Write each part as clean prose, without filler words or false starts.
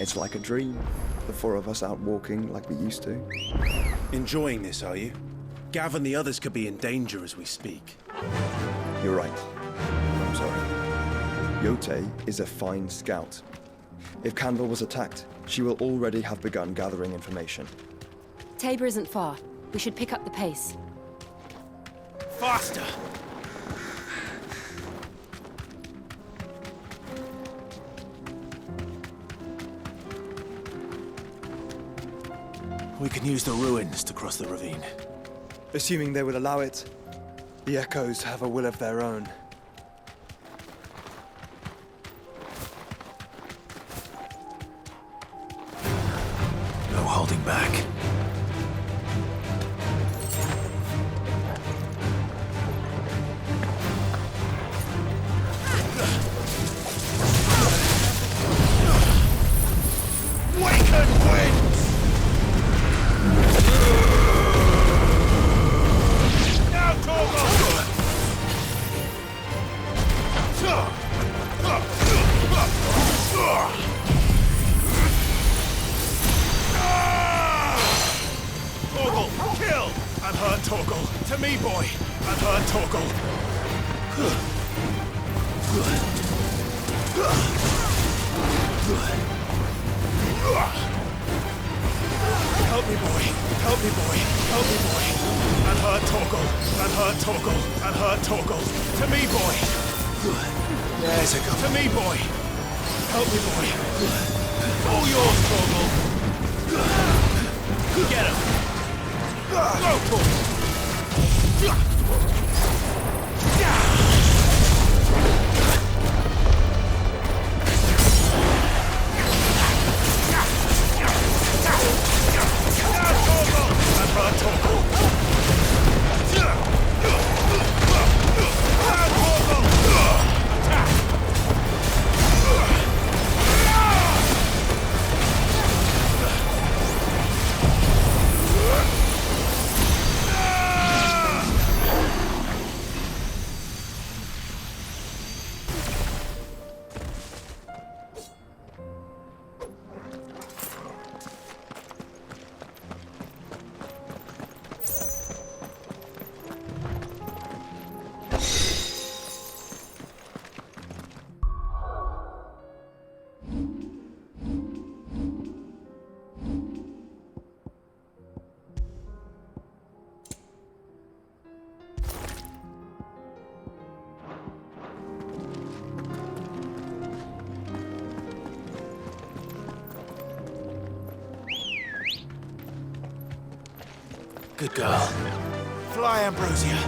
It's like a dream. The four of us out walking like we used to. Enjoying this, are you? Gav and the others could be in danger as we speak. You're right. I'm sorry. Yote is a fine scout. If Canville was attacked, she will already have begun gathering information. Tabor isn't far. We should pick up the pace. Faster! We can use the ruins to cross the ravine. Assuming they will allow it, the Echoes have a will of their own. No holding back. To me, boy! Unhurt Torgal! Help me, boy! Help me, boy! Help me, boy! Unhurt Torgal! Unhurt Torgal! Unhurt Torgal! To me, boy! There's a couple. To me, boy! Help me, boy! All yours, Torgal! Get him! Go, Torgal! Good girl. Fly, Ambrosia.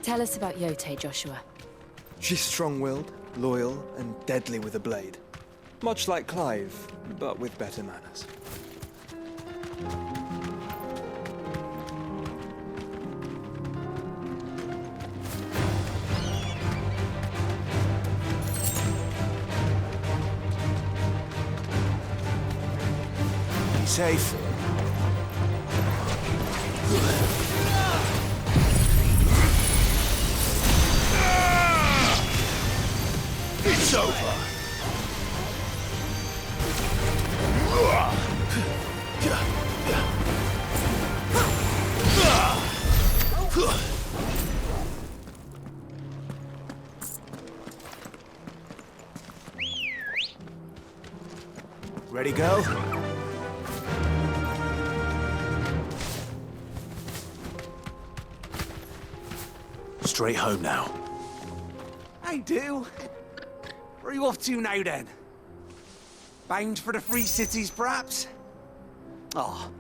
Tell us about Yote, Joshua. She's strong-willed, Loyal and deadly with a blade. Much like Clive, but with better manners. Be safe. It's over. Ready, go? Straight home now. I do. Where are you off to now, then? Bound for the Free Cities, perhaps? Oh,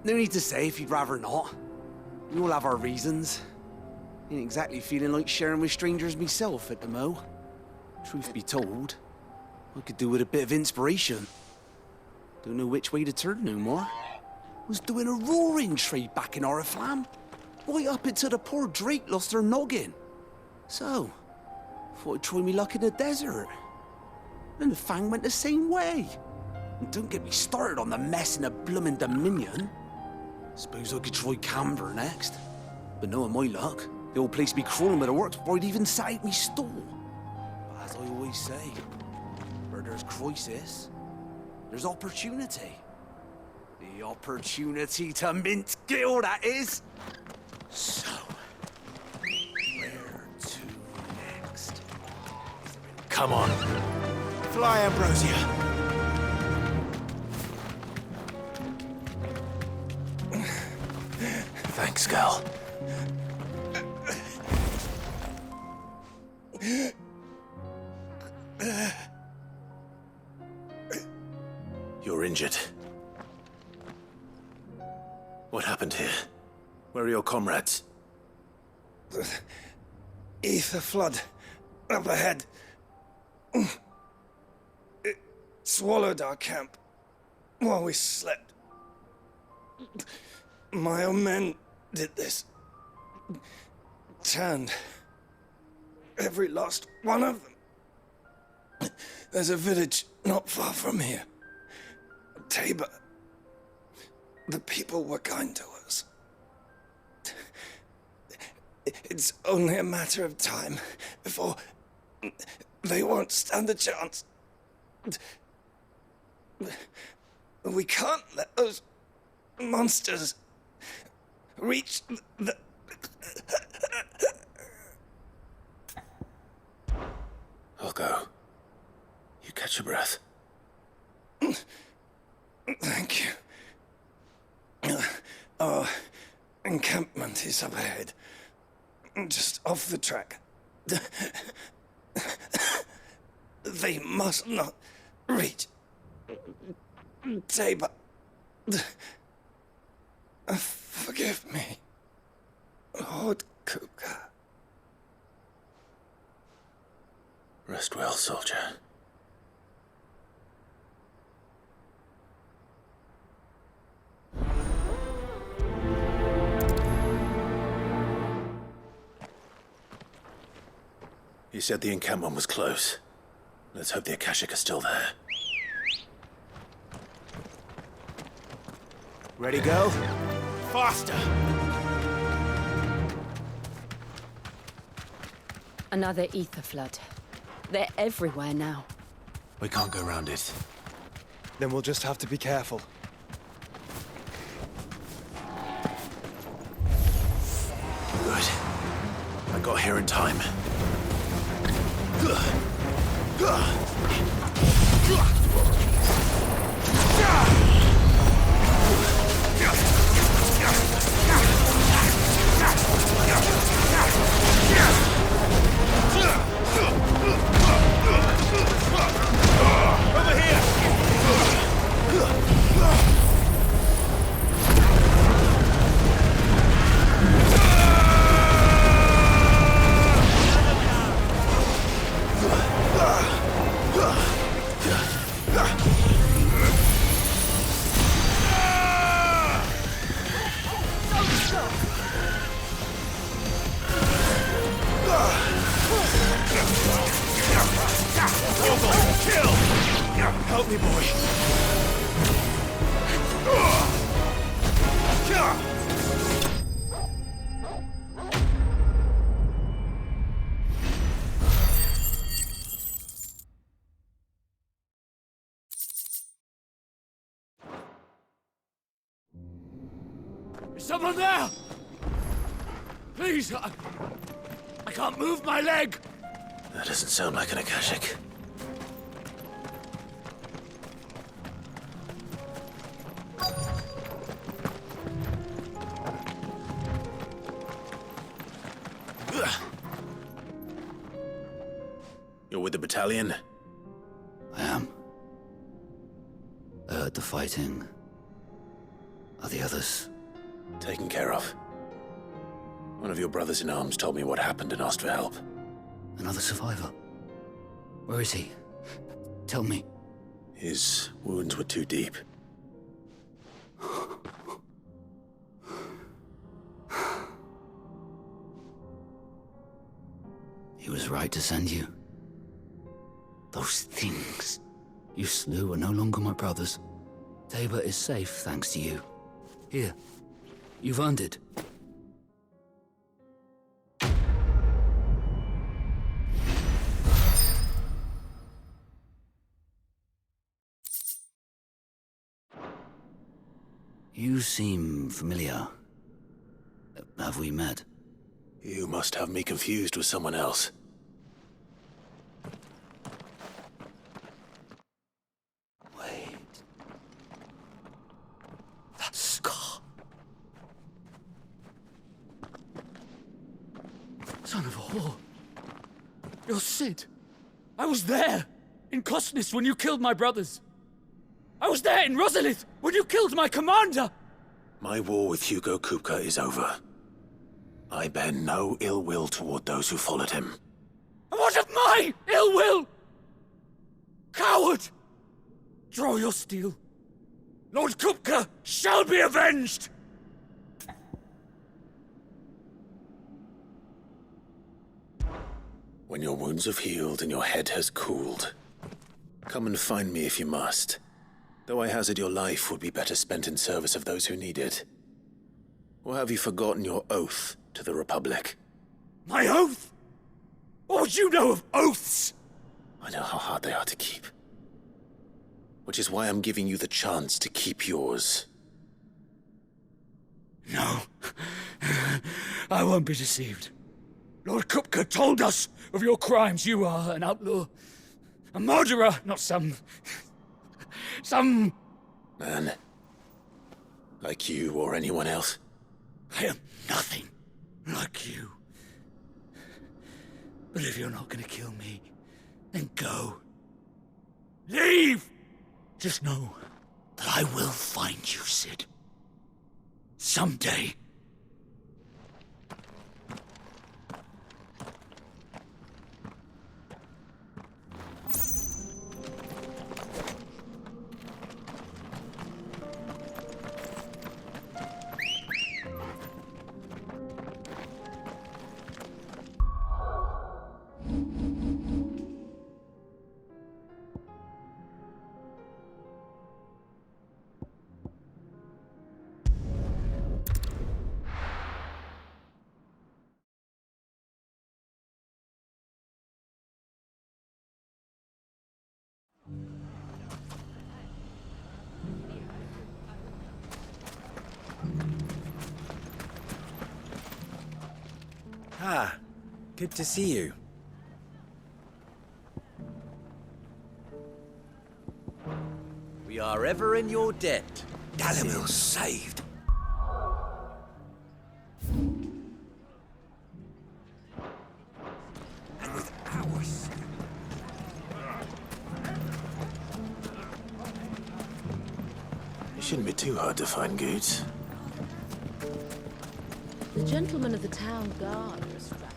no need to say if you'd rather not. We all have our reasons. Ain't exactly feeling like sharing with strangers myself at the mo. Truth be told, I could do with a bit of inspiration. Don't know which way to turn no more. Was doing a roaring trade back in Oriflamme. Right up until the poor Drake lost her noggin. So, thought I'd try me luck in the desert. And the Fang went the same way. And don't get me started on the mess in the bloomin' Dominion. Suppose I could try Canberra next. But knowing my luck, the old place be crawling with the works before I'd even sat out me stall. But as I always say, where there's crisis, there's opportunity. The opportunity to mint Gil, that is. So, where to next? Come on. Fly, Ambrosia. Thanks, Gal. You're injured. What happened here? Where are your comrades? The ether flood up ahead. It swallowed our camp while we slept. My own men did this. Turned every last one of them. There's a village not far from here. Tabor. The people were kind to us. It's only a matter of time before they won't stand a chance. We can't let those monsters reach the... I'll go. You catch your breath. Thank you. Our encampment is up ahead. Just off the track. They must not reach Tabor. Forgive me, Lord Kuka. Rest well, soldier. You said the encampment was close. Let's hope the Akashic are still there. Ready, go? Faster! Another ether flood. They're everywhere now. We can't go around it. Then we'll just have to be careful. Good. I got here in time. Over here! Kill! Help me, boy. Is someone there? Please, I can't move my leg. That doesn't sound like an Akashic. You're with the battalion? I am. I heard the fighting. Are the others? Taken care of. One of your brothers in arms told me what happened and asked for help. Another survivor? Where is he? Tell me. His wounds were too deep. He was right to send you. Those things you slew are no longer my brothers. Tabor is safe thanks to you. Here, you've earned it. You seem familiar. Have we met? You must have me confused with someone else. Wait. That scar. Son of a whore. You're Sid. I was there, in Costness, when you killed my brothers. I was there in Rosalith, when you killed my commander! My war with Hugo Kupka is over. I bear no ill will toward those who followed him. And what of my ill will? Coward! Draw your steel. Lord Kupka shall be avenged! When your wounds have healed and your head has cooled, come and find me if you must. Though I hazard your life would be better spent in service of those who need it. Or have you forgotten your oath to the Republic? My oath? What would you know of oaths? I know how hard they are to keep. Which is why I'm giving you the chance to keep yours. No. I won't be deceived. Lord Kupka told us of your crimes. You are an outlaw. A murderer, not some Man. Like you or anyone else. I am nothing like you. But if you're not gonna kill me, then go. Leave! Just know that I will find you, Sid. Someday. Ah, good to see you. We are ever in your debt. Galloway's saved. And with ours. It shouldn't be too hard to find goods. The gentlemen of the town guard are strapped.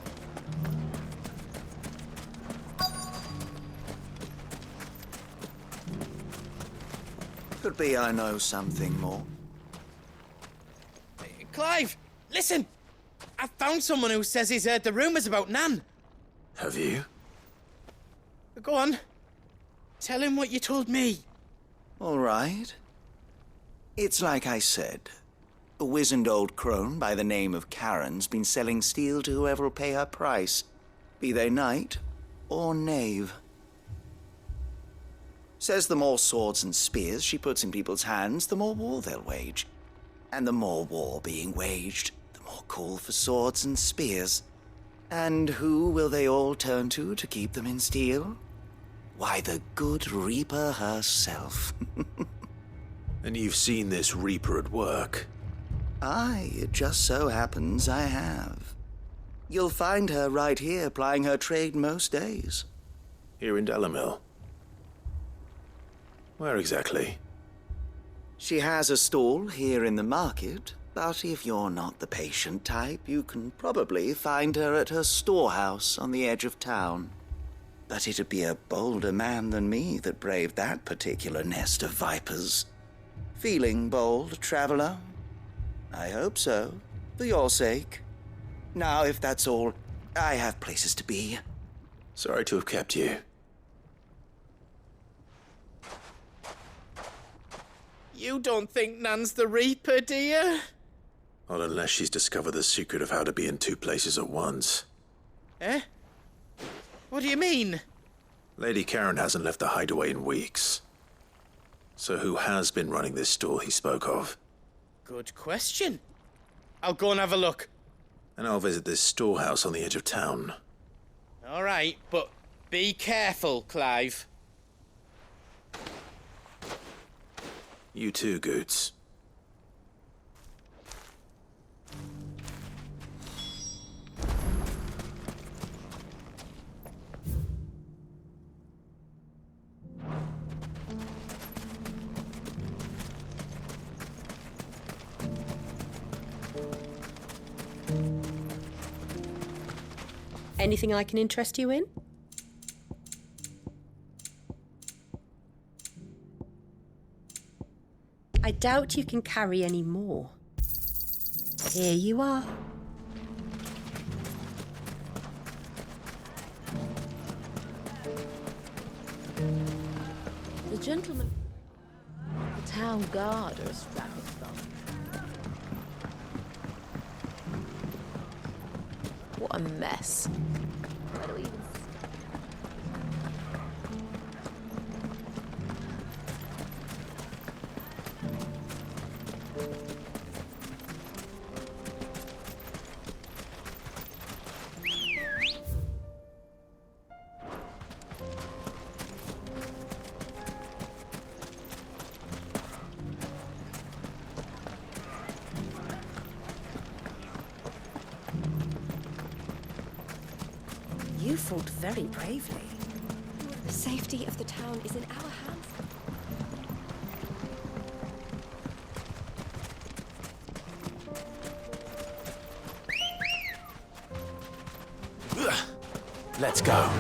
Could be I know something more. Clive, listen! I found someone who says he's heard the rumours about Nan. Have you? Go on. Tell him what you told me. All right. It's like I said. A wizened old crone by the name of Karen's been selling steel to whoever will pay her price, be they knight or knave. Says the more swords and spears she puts in people's hands, the more war they'll wage. And the more war being waged, the more call for swords and spears. And who will they all turn to keep them in steel? Why, the good Reaper herself. And you've seen this Reaper at work? Aye, it just so happens I have. You'll find her right here plying her trade most days. Here in Delamil? Where exactly? She has a stall here in the market, but if you're not the patient type, you can probably find her at her storehouse on the edge of town. But it'd be a bolder man than me that braved that particular nest of vipers. Feeling bold, traveler? I hope so, for your sake. Now, if that's all, I have places to be. Sorry to have kept you. You don't think Nan's the Reaper, do you? Not unless she's discovered the secret of how to be in two places at once. Eh? What do you mean? Lady Karen hasn't left the hideaway in weeks. So who has been running this stall he spoke of? Good question. I'll go and have a look. And I'll visit this storehouse on the edge of town. All right, but be careful, Clive. You too, Goots. Anything I can interest you in? I doubt you can carry any more. Here you are. The gentleman, the town guard are strapping from. What a mess. Where do we even... You fought very bravely. The safety of the town is in our hands. Let's go.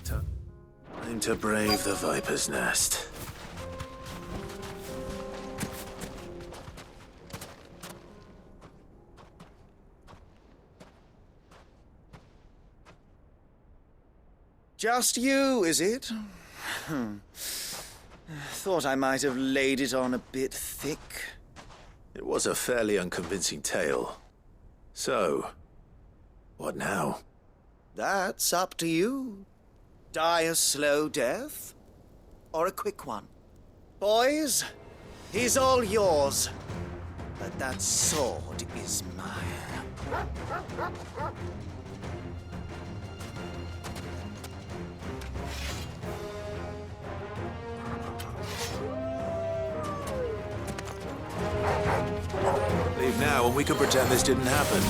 Time to brave the Viper's Nest. Just you, is it? Thought I might have laid it on a bit thick. It was a fairly unconvincing tale. So, what now? That's up to you. Die a slow death, or a quick one. Boys, he's all yours. But that sword is mine. Leave now and we can pretend this didn't happen.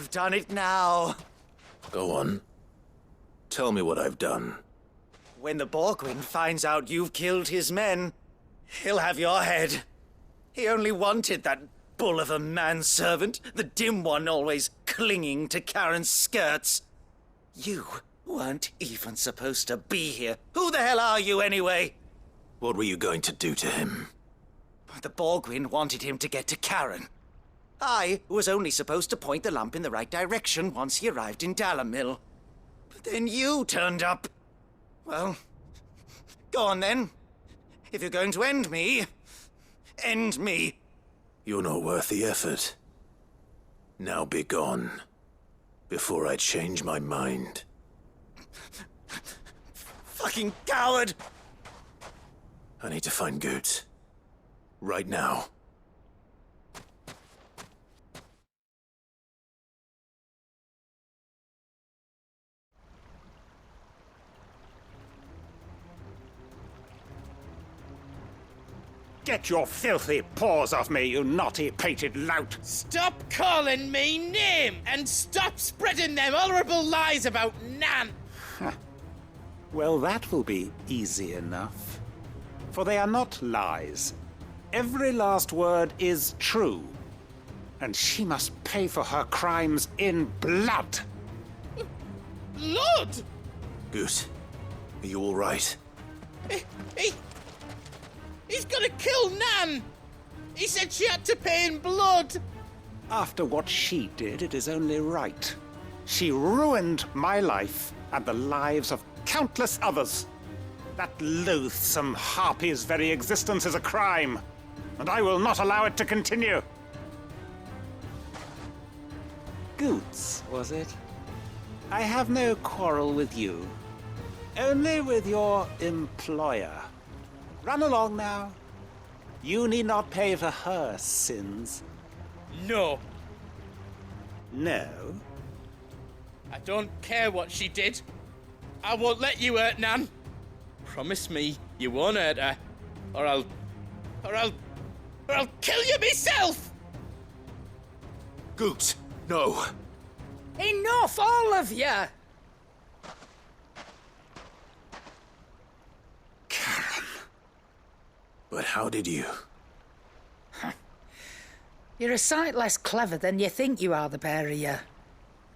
You've done it now. Go on. Tell me what I've done. When the Borgwyn finds out you've killed his men, he'll have your head. He only wanted that bull of a manservant, the dim one always clinging to Karen's skirts. You weren't even supposed to be here. Who the hell are you anyway? What were you going to do to him? The Borgwyn wanted him to get to Karen. I was only supposed to point the lamp in the right direction once he arrived in Dalamil. But then you turned up. Well, go on then. If you're going to end me, end me. You're not worth the effort. Now be gone, before I change my mind. Fucking coward! I need to find Goetz. Right now. Get your filthy paws off me, you naughty-pated lout! Stop calling me name and stop spreading them horrible lies about Nan! Well, that will be easy enough. For they are not lies. Every last word is true. And she must pay for her crimes in blood. Blood? Goose, are you all right? He's gonna kill Nan! He said she had to pay in blood! After what she did, it is only right. She ruined my life and the lives of countless others. That loathsome harpy's very existence is a crime, and I will not allow it to continue. Goetz, was it? I have no quarrel with you. Only with your employer. Run along now. You need not pay for her sins. No. No? I don't care what she did. I won't let you hurt Nan. Promise me you won't hurt her, or I'll kill you myself! Goetz, no. Enough, all of you! But how did you? You're a sight less clever than you think you are, the pair of you.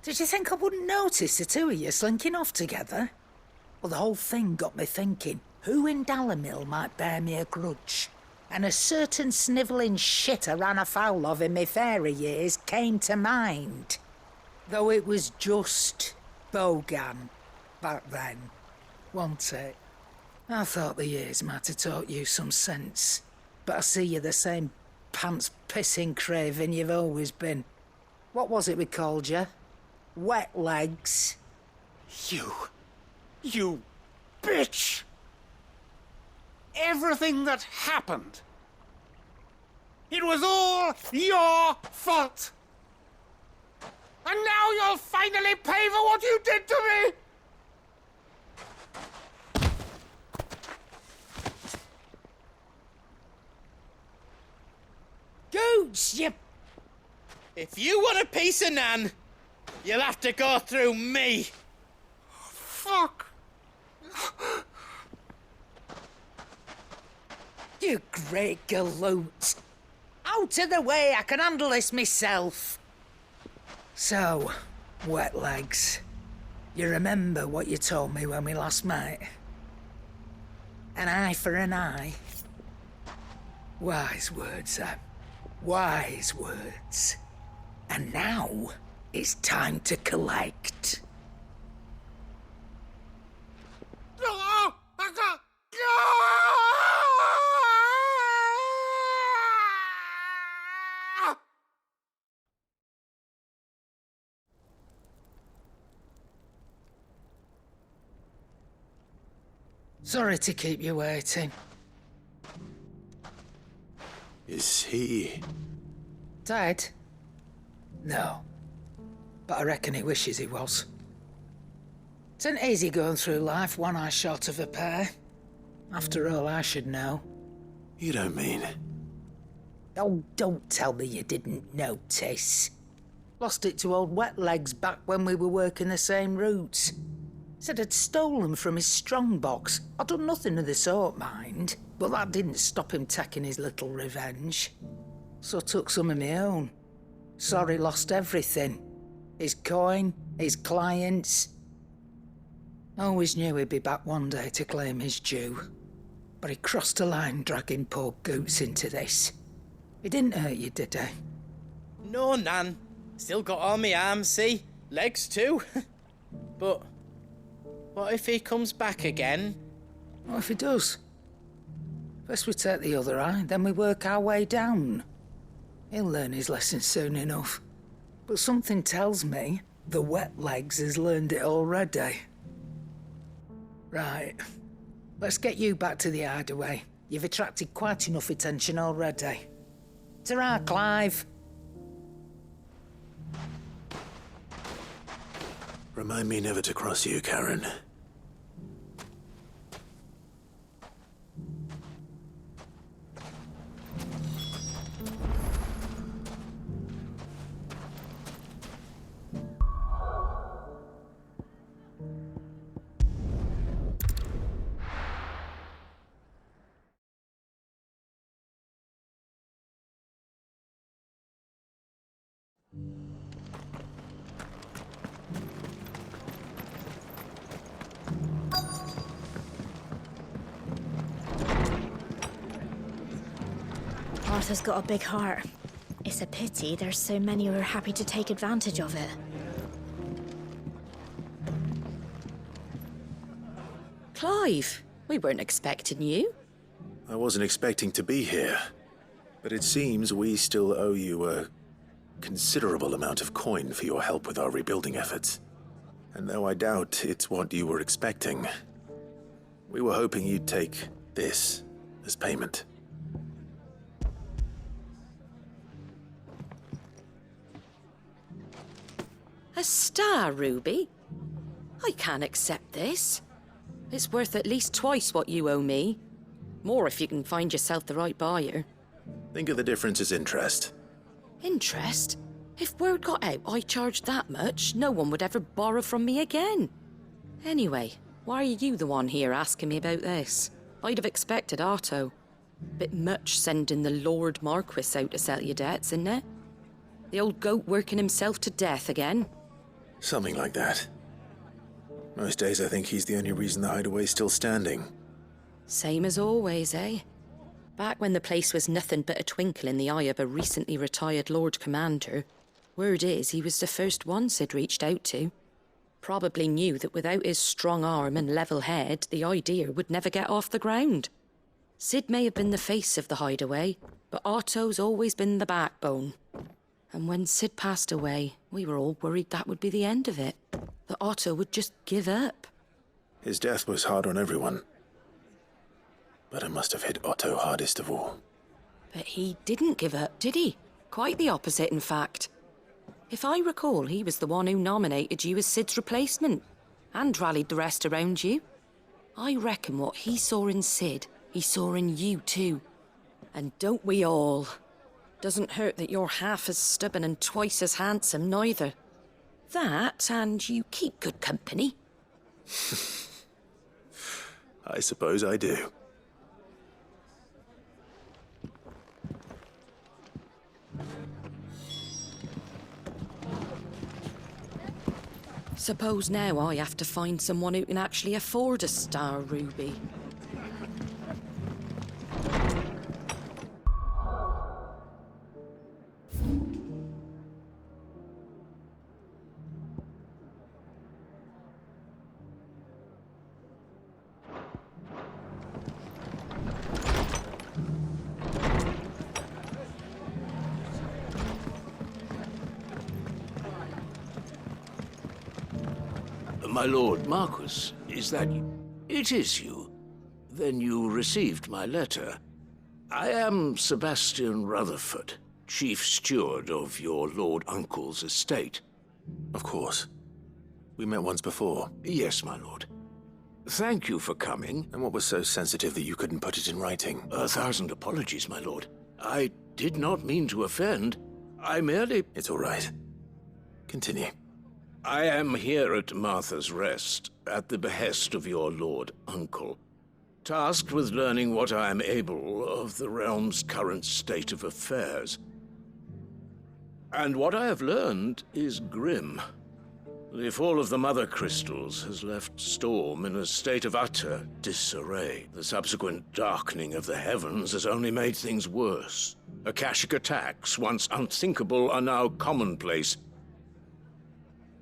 Did you think I wouldn't notice the two of you slinking off together? Well, the whole thing got me thinking, who in Dalamil might bear me a grudge? And a certain snivelling shit I ran afoul of in my fairy years came to mind. Though it was just Bogan back then, wasn't it? I thought the years might have taught you some sense, but I see you're the same pants-pissing craven you've always been. What was it we called you? Wet legs? You bitch! Everything that happened, it was all your fault! And now you'll finally pay for what you did to me! Goose, you... If you want a piece of Nan, you'll have to go through me. Fuck! You great galoot. Out of the way, I can handle this myself. So, wet legs, you remember what you told me when we last met? An eye for an eye. Wise words, Sam. Wise words. And now, it's time to collect. Sorry to keep you waiting. Is he... Dead? No. But I reckon he wishes he was. It ain't easy going through life one eye short of a pair. After all, I should know. You don't mean... Oh, don't tell me you didn't notice. Lost it to old Wet Legs back when we were working the same routes. Said I'd stolen from his strongbox. I'd done nothing of the sort, mind, but that didn't stop him taking his little revenge. So I took some of my own. Sorry, lost everything. His coin, his clients. Always knew he'd be back one day to claim his due. But he crossed a line dragging poor Goots into this. He didn't hurt you, did he? No, Nan. Still got all my arms, see? Legs too. But what if he comes back again? What if he does? First we take the other eye, then we work our way down. He'll learn his lesson soon enough. But something tells me the Wet Legs has learned it already. Right. Let's get you back to the hideaway. You've attracted quite enough attention already. Ta-ra, Clive. Remind me never to cross you, Karen. Arthur's got a big heart. It's a pity there's so many who are happy to take advantage of it. Clive, we weren't expecting you. I wasn't expecting to be here, but it seems we still owe you a considerable amount of coin for your help with our rebuilding efforts. And though I doubt it's what you were expecting, we were hoping you'd take this as payment. A star ruby? I can't accept this. It's worth at least twice what you owe me. More if you can find yourself the right buyer. Think of the difference as interest. Interest? If word got out I charged that much, no one would ever borrow from me again. Anyway, why are you the one here asking me about this? I'd have expected Otto. Bit much sending the Lord Marquis out to settle your debts, isn't it? The old goat working himself to death again. Something like that. Most days I think he's the only reason the hideaway's still standing. Same as always, eh? Back when the place was nothing but a twinkle in the eye of a recently retired Lord Commander, word is he was the first one Sid reached out to. Probably knew that without his strong arm and level head, the idea would never get off the ground. Sid may have been the face of the hideaway, but Otto's always been the backbone. And when Sid passed away, we were all worried that would be the end of it. That Otto would just give up. His death was hard on everyone. But it must have hit Otto hardest of all. But he didn't give up, did he? Quite the opposite, in fact. If I recall, he was the one who nominated you as Sid's replacement, and rallied the rest around you. I reckon what he saw in Sid, he saw in you too. And don't we all? Doesn't hurt that you're half as stubborn and twice as handsome, neither. That, and you keep good company. I suppose I do. Suppose now I have to find someone who can actually afford a star ruby. My Lord Marquis, is that you? It is you. Then you received my letter. I am Sebastian Rutherford, Chief Steward of your Lord Uncle's estate. Of course. We met once before. Yes, my lord. Thank you for coming. And what was so sensitive that you couldn't put it in writing? 1,000 apologies, my lord. I did not mean to offend. I merely... It's all right. Continue. I am here at Martha's Rest, at the behest of your lord uncle, tasked with learning what I am able of the realm's current state of affairs. And what I have learned is grim. The fall of the Mother Crystals has left Storm in a state of utter disarray. The subsequent darkening of the heavens has only made things worse. Akashic attacks, once unthinkable, are now commonplace.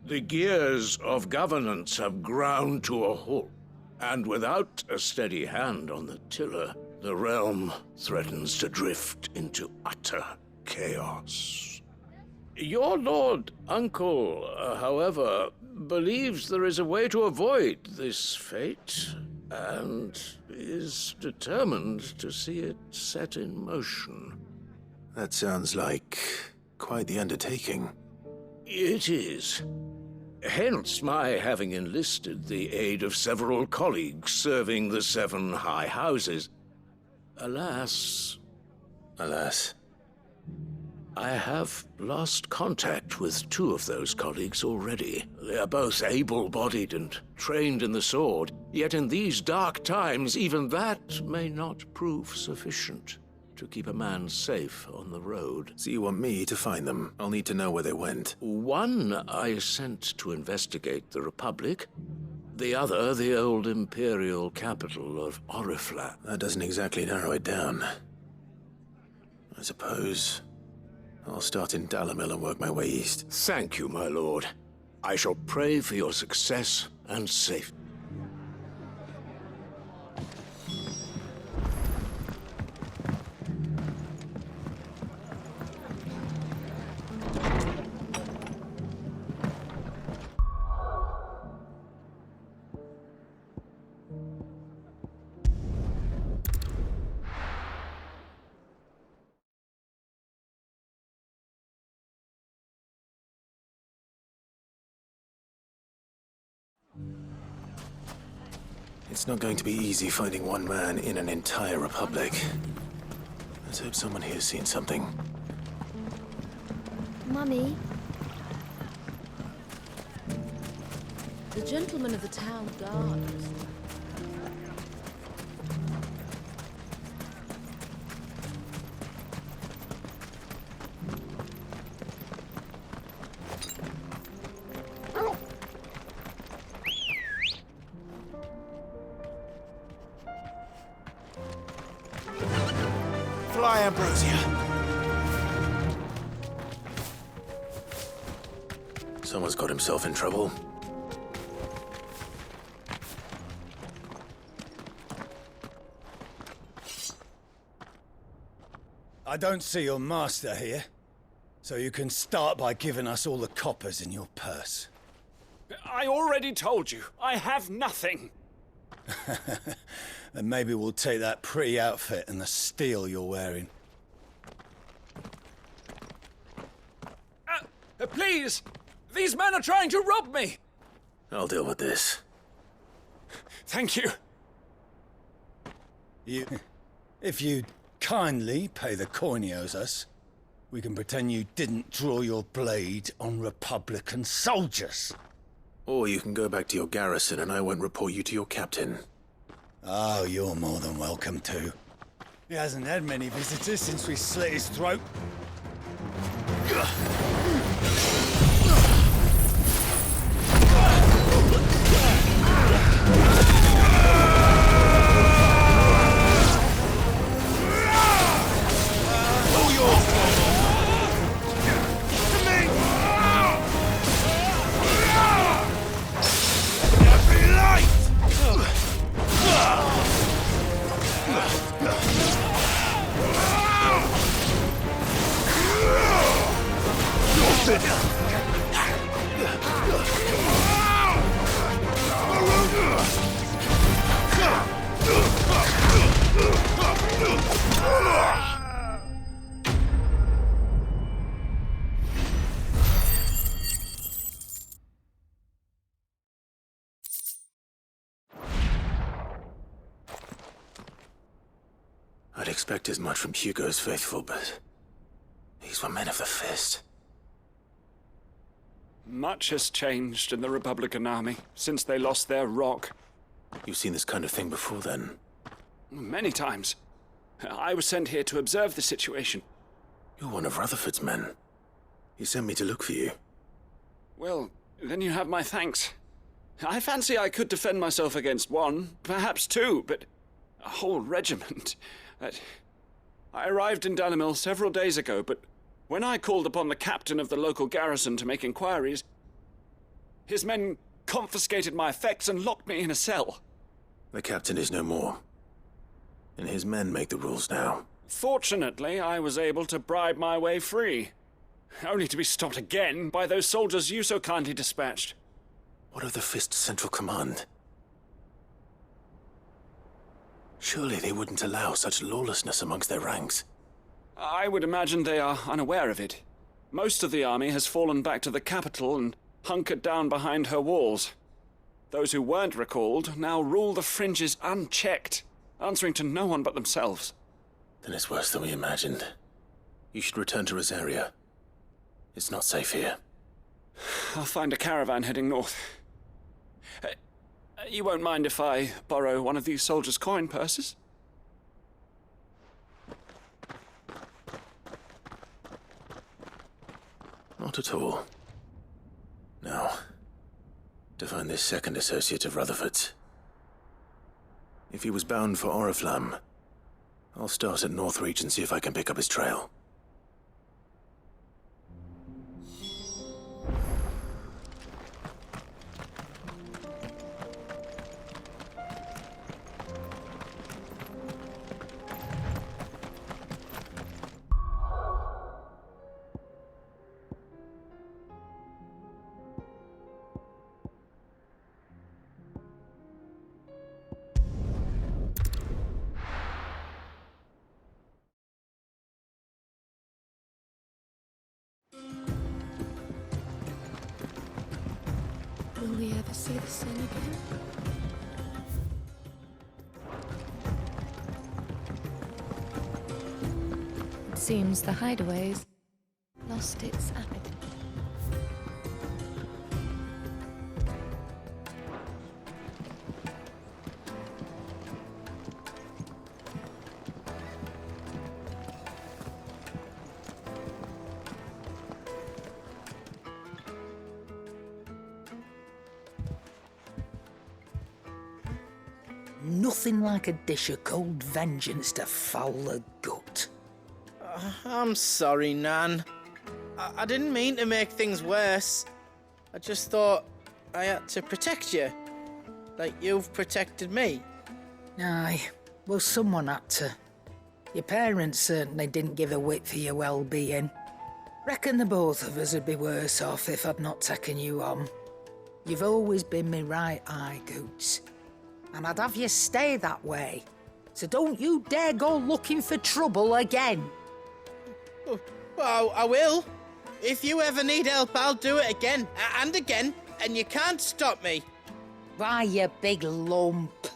The gears of governance have ground to a halt, and without a steady hand on the tiller, the realm threatens to drift into utter chaos. Your lord uncle, however, believes there is a way to avoid this fate, and is determined to see it set in motion. That sounds like quite the undertaking. It is. Hence my having enlisted the aid of several colleagues serving the 7 high houses. Alas, I have lost contact with 2 of those colleagues already. They are both able-bodied and trained in the sword, yet in these dark times even that may not prove sufficient to keep a man safe on the road. So you want me to find them? I'll need to know where they went. One I sent to investigate the Republic, the other the old Imperial capital of Oriflamme. That doesn't exactly narrow it down. I suppose I'll start in Dalamil and work my way east. Thank you, my lord. I shall pray for your success and safety. It's not going to be easy finding one man in an entire republic. Let's hope someone here's seen something. Mummy? The gentlemen of the town guards. Fly, Ambrosia. Someone's got himself in trouble. I don't see your master here, so you can start by giving us all the coppers in your purse. I already told you, I have nothing. Then maybe we'll take that pretty outfit and the steel you're wearing. Please! These men are trying to rob me! I'll deal with this. Thank you. If you'd kindly pay the coin he owes us, we can pretend you didn't draw your blade on Republican soldiers. Or you can go back to your garrison and I won't report you to your captain. Oh, you're more than welcome to. He hasn't had many visitors since we slit his throat. I'd expect as much from Hugo's faithful, but these were men of the fist. Much has changed in the Republican army since they lost their rock. You've seen this kind of thing before, then? Many times. I was sent here to observe the situation. You're one of Rutherford's men. He sent me to look for you. Well, then you have my thanks. I fancy I could defend myself against one, perhaps two, but a whole regiment. I arrived in Dalimil several days ago, but when I called upon the captain of the local garrison to make inquiries, his men confiscated my effects and locked me in a cell. The captain is no more, and his men make the rules now. Fortunately, I was able to bribe my way free, only to be stopped again by those soldiers you so kindly dispatched. What of the Fist Central Command? Surely they wouldn't allow such lawlessness amongst their ranks. I would imagine they are unaware of it. Most of the army has fallen back to the capital and hunkered down behind her walls. Those who weren't recalled now rule the fringes unchecked, answering to no one but themselves. Then it's worse than we imagined. You should return to Rosaria. It's not safe here. I'll find a caravan heading north. You won't mind if I borrow one of these soldiers' coin purses? Not at all. Now, to find this second associate of Rutherford's. If he was bound for Oriflamme, I'll start at Northreach and see if I can pick up his trail. Will we ever see the sun again? It seems the hideaways lost its appetite. Nothing like a dish of cold vengeance to foul the gut. I'm sorry, Nan. I didn't mean to make things worse. I just thought I had to protect you. Like you've protected me. Aye, well, someone had to. Your parents certainly didn't give a whit for your well-being. Reckon the both of us would be worse off if I'd not taken you on. You've always been me right eye, Goots. And I'd have you stay that way. So don't you dare go looking for trouble again. Well, I will. If you ever need help, I'll do it again and again, and you can't stop me. Why, you big lump.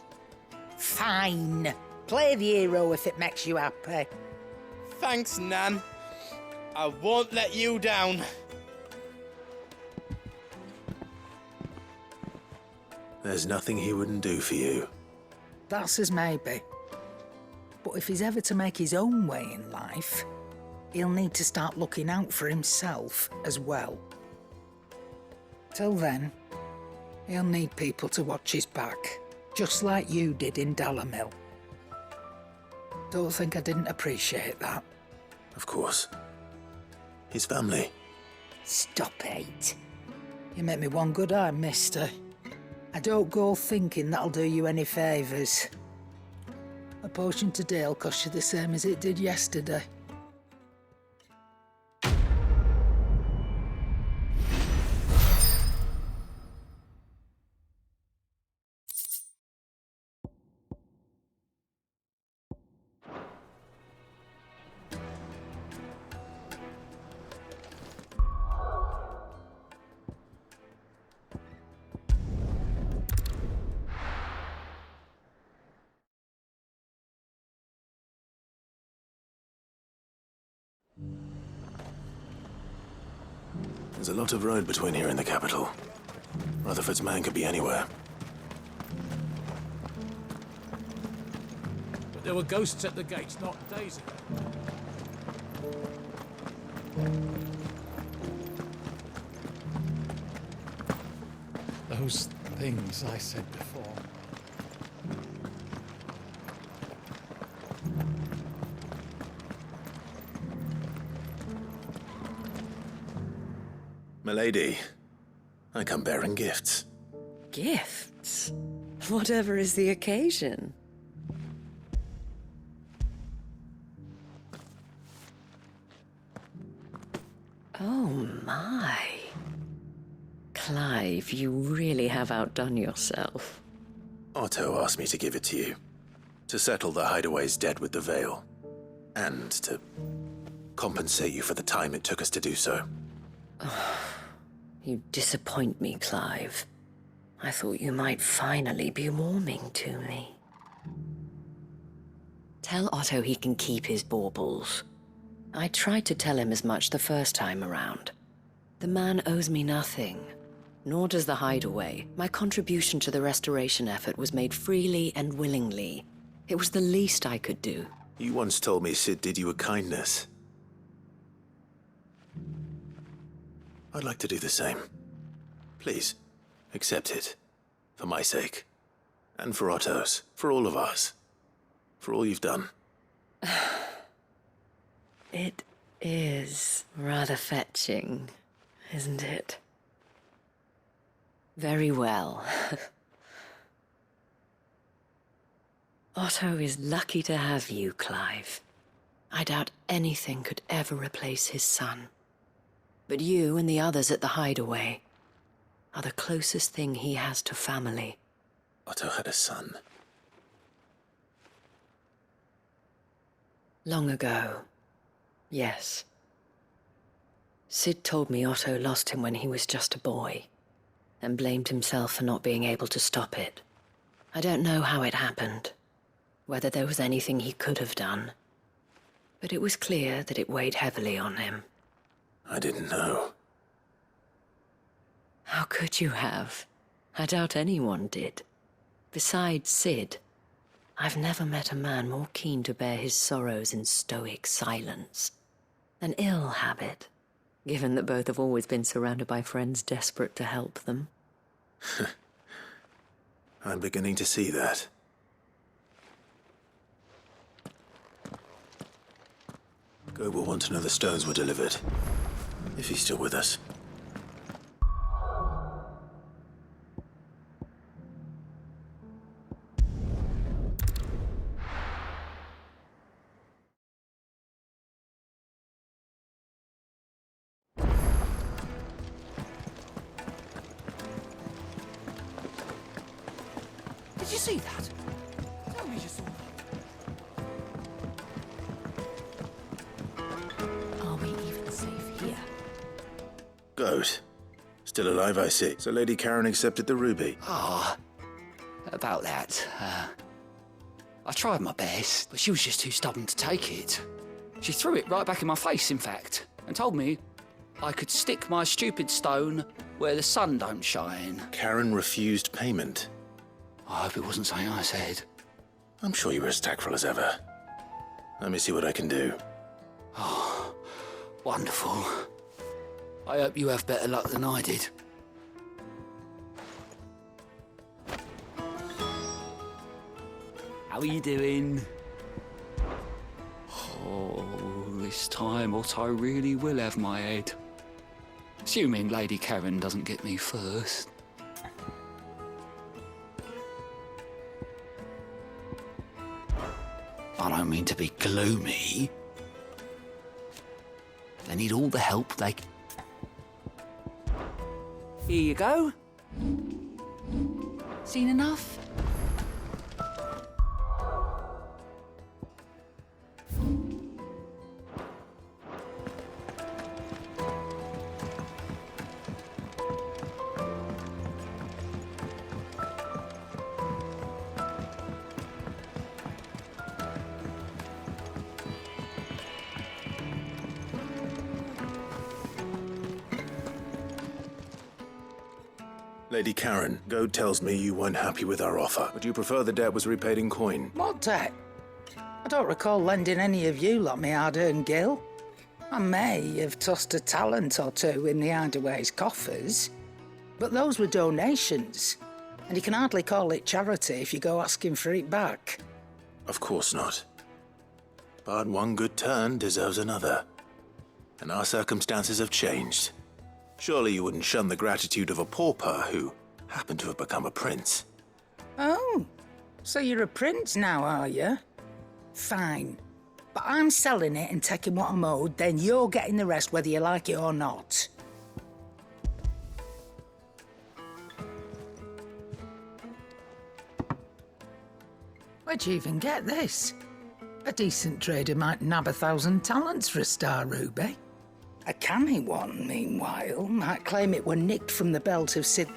Fine. Play the hero if it makes you happy. Thanks, Nan. I won't let you down. There's nothing he wouldn't do for you. That's as maybe. But if he's ever to make his own way in life, he'll need to start looking out for himself as well. Till then, he'll need people to watch his back, just like you did in Dalimil. Don't think I didn't appreciate that. Of course. His family. Stop it. You make me one good eye, mister. I don't go thinking that'll do you any favours. A potion today'll cost you the same as it did yesterday. There's a lot of road between here and the capital. Rutherford's man could be anywhere. But there were ghosts at the gates not days ago. Those things I said before. Milady, I come bearing gifts. Gifts? Whatever is the occasion. Oh my. Clive, you really have outdone yourself. Otto asked me to give it to you. To settle the Hideaway's debt with the Veil. And to compensate you for the time it took us to do so. You disappoint me, Clive. I thought you might finally be warming to me. Tell Otto he can keep his baubles. I tried to tell him as much the first time around. The man owes me nothing, nor does the Hideaway. My contribution to the restoration effort was made freely and willingly. It was the least I could do. You once told me Sid did you a kindness. I'd like to do the same. Please, accept it. For my sake. And for Otto's. For all of us. For all you've done. It is rather fetching, isn't it? Very well. Otto is lucky to have you, Clive. I doubt anything could ever replace his son. But you and the others at the Hideaway are the closest thing he has to family. Otto had a son. Long ago, yes. Sid told me Otto lost him when he was just a boy, and blamed himself for not being able to stop it. I don't know how it happened, whether there was anything he could have done, but it was clear that it weighed heavily on him. I didn't know. How could you have? I doubt anyone did. Besides Sid, I've never met a man more keen to bear his sorrows in stoic silence. An ill habit, given that both have always been surrounded by friends desperate to help them. I'm beginning to see that. Gob will want to know the stones were delivered. If he's still with us. Did you see that? Tell me you saw that. Are we even safe here? Gob. Still alive, I see. So Lady Karen accepted the ruby. Ah, about that. I tried my best, but she was just too stubborn to take it. She threw it right back in my face, in fact, and told me I could stick my stupid stone where the sun don't shine. Karen refused payment. I hope it wasn't something I said. I'm sure you were as tactful as ever. Let me see what I can do. Oh, wonderful. I hope you have better luck than I did. How are you doing? Oh, this time Otto really will have my head. Assuming Lady Karen doesn't get me first. I don't mean to be gloomy. They need all the help they can. Here you go. Seen enough? Lady Karen, Goad tells me you weren't happy with our offer. Would you prefer the debt was repaid in coin? What debt? I don't recall lending any of you lot me hard-earned gil. I may have tossed a talent or two in the Hideaway's coffers, but those were donations, and you can hardly call it charity if you go asking for it back. Of course not. But one good turn deserves another. And our circumstances have changed. Surely you wouldn't shun the gratitude of a pauper who happened to have become a prince. Oh, so you're a prince now, are you? Fine. But I'm selling it and taking what I'm owed, then you're getting the rest whether you like it or not. Where'd you even get this? A decent trader might nab 1,000 talents for a star ruby. A canny one, meanwhile, might claim it were nicked from the belt of Sid.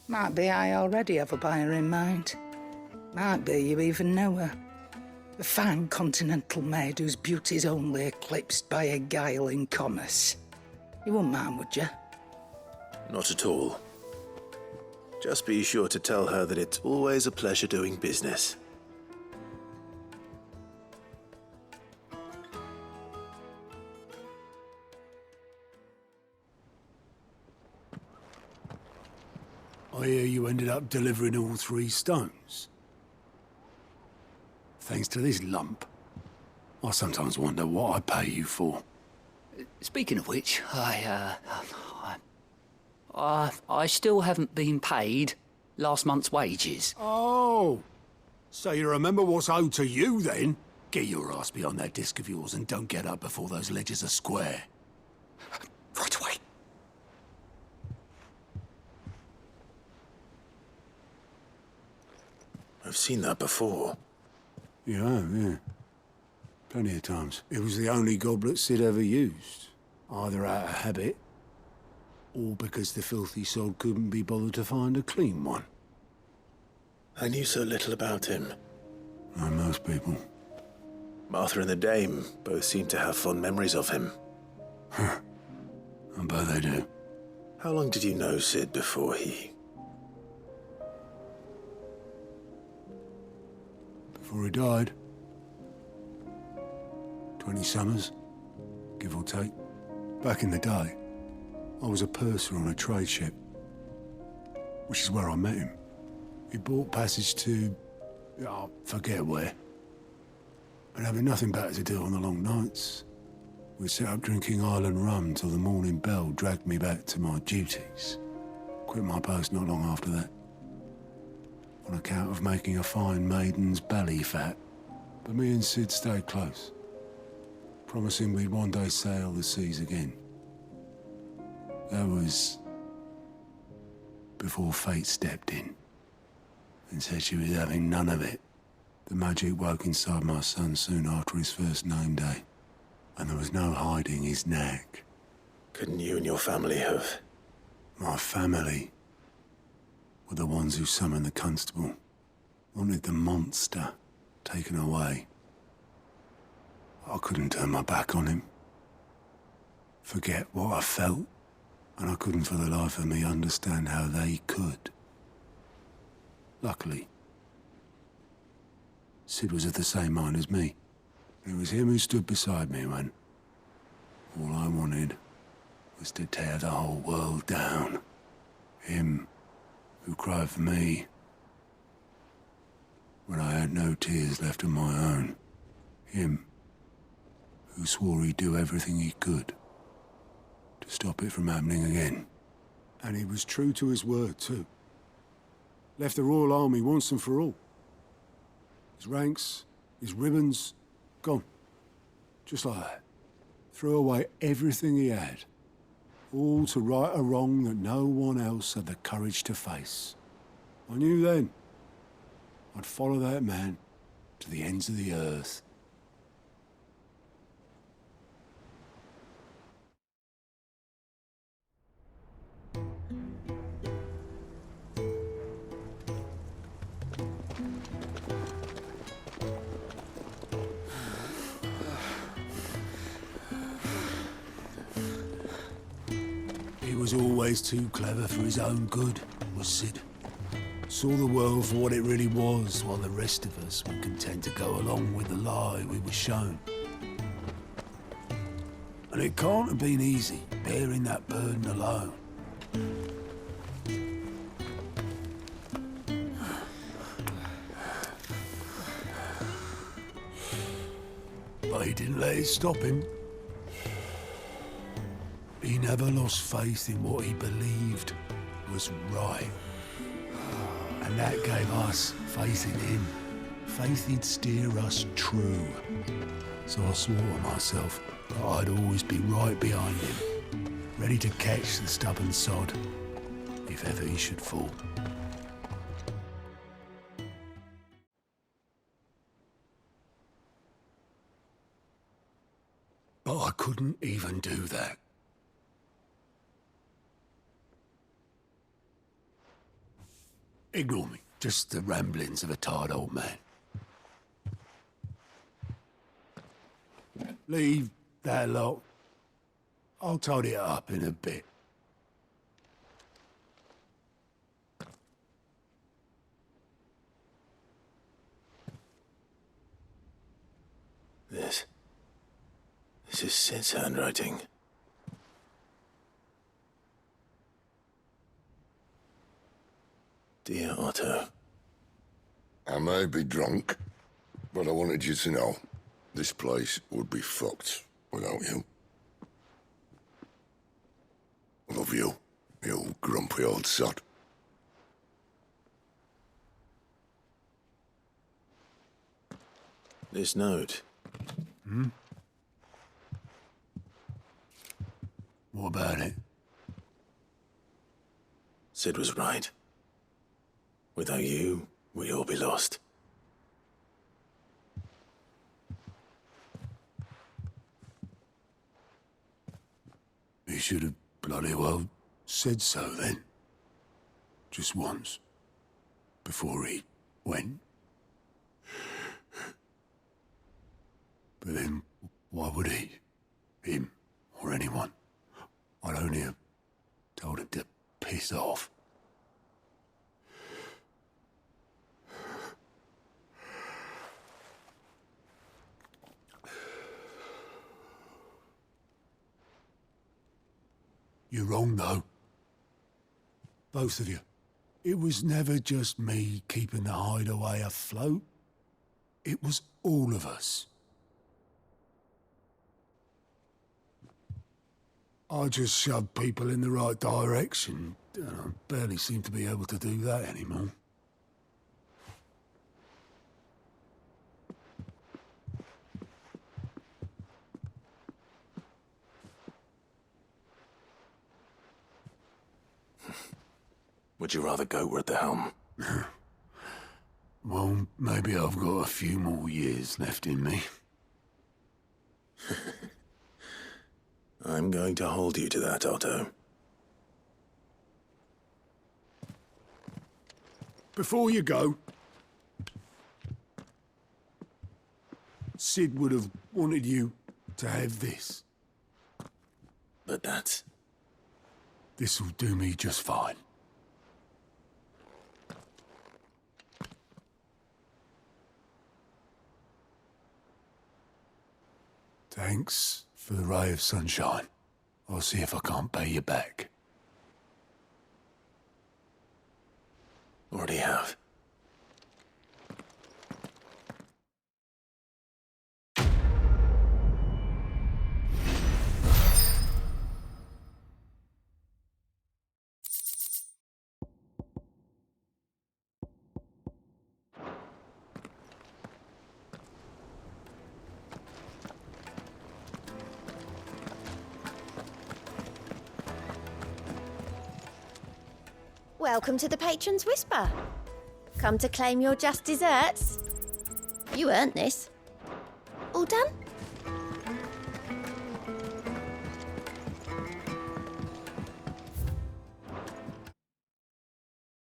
Might be I already have a buyer in mind. Might be you even know her. A fine continental maid whose beauty's only eclipsed by a guile in commerce. You wouldn't mind, would you? Not at all. Just be sure to tell her that it's always a pleasure doing business. I hear you ended up delivering all 3 stones. Thanks to this lump. I sometimes wonder what I pay you for. Speaking of which, I still haven't been paid last month's wages. Oh, so you remember what's owed to you then? Get your ass behind that disc of yours and don't get up before those ledgers are square. Right away. I've seen that before. You have, yeah. Plenty of times. It was the only goblet Sid ever used. Either out of habit, or because the filthy sod couldn't be bothered to find a clean one. I knew so little about him. Like most people. Martha and the Dame both seem to have fond memories of him. I bet they do. How long did you know Sid before he... Before he died. 20 summers, give or take. Back in the day, I was a purser on a trade ship, which is where I met him. He bought passage to... I forget where. And having nothing better to do on the long nights, we set up drinking island rum till the morning bell dragged me back to my duties. Quit my post not long after that. On account of making a fine maiden's belly fat. But me and Sid stayed close, promising we'd one day sail the seas again. That was before fate stepped in and said she was having none of it. The magic woke inside my son soon after his first name day, and there was no hiding his knack. Couldn't you and your family have... My family were the ones who summoned the constable, wanted the monster taken away. I couldn't turn my back on him, forget what I felt, and I couldn't for the life of me understand how they could. Luckily, Sid was of the same mind as me. It was him who stood beside me when all I wanted was to tear the whole world down. Him who cried for me when I had no tears left of my own. Him who swore he'd do everything he could to stop it from happening again. And he was true to his word, too. Left the Royal Army once and for all. His ranks, his ribbons, gone. Just like that. Threw away everything he had. All to right a wrong that no one else had the courage to face. I knew then I'd follow that man to the ends of the earth. was always too clever for his own good, was Sid. Saw the world for what it really was, while the rest of us were content to go along with the lie we were shown. And it can't have been easy, bearing that burden alone. But he didn't let it stop him. He never lost faith in what he believed was right. And that gave us faith in him. Faith he'd steer us true. So I swore to myself that I'd always be right behind him, ready to catch the stubborn sod, if ever he should fall. But I couldn't even do that. Ignore me, just the ramblings of a tired old man. Leave that lot. I'll tidy it up in a bit. This is Sid's handwriting. Dear Otto. I may be drunk, but I wanted you to know this place would be fucked without you. I love you, you grumpy old sod. This note. Hmm? What about it? Sid was right. Without you, we'd all be lost. He should have bloody well said so then. Just once. Before he went. But then, why would he? Him, or anyone? I'd only have told him to piss off. You're wrong, though. Both of you. It was never just me keeping the hideaway afloat. It was all of us. I just shoved people in the right direction, and I barely seem to be able to do that anymore. Would you rather goat at the helm? Well, maybe I've got a few more years left in me. I'm going to hold you to that, Otto. Before you go, Sid would have wanted you to have this. But that's... This'll do me just fine. Thanks for the ray of sunshine. I'll see if I can't pay you back. Already have. Welcome to the Patron's Whisper. Come to claim your just desserts? You earned this. All done?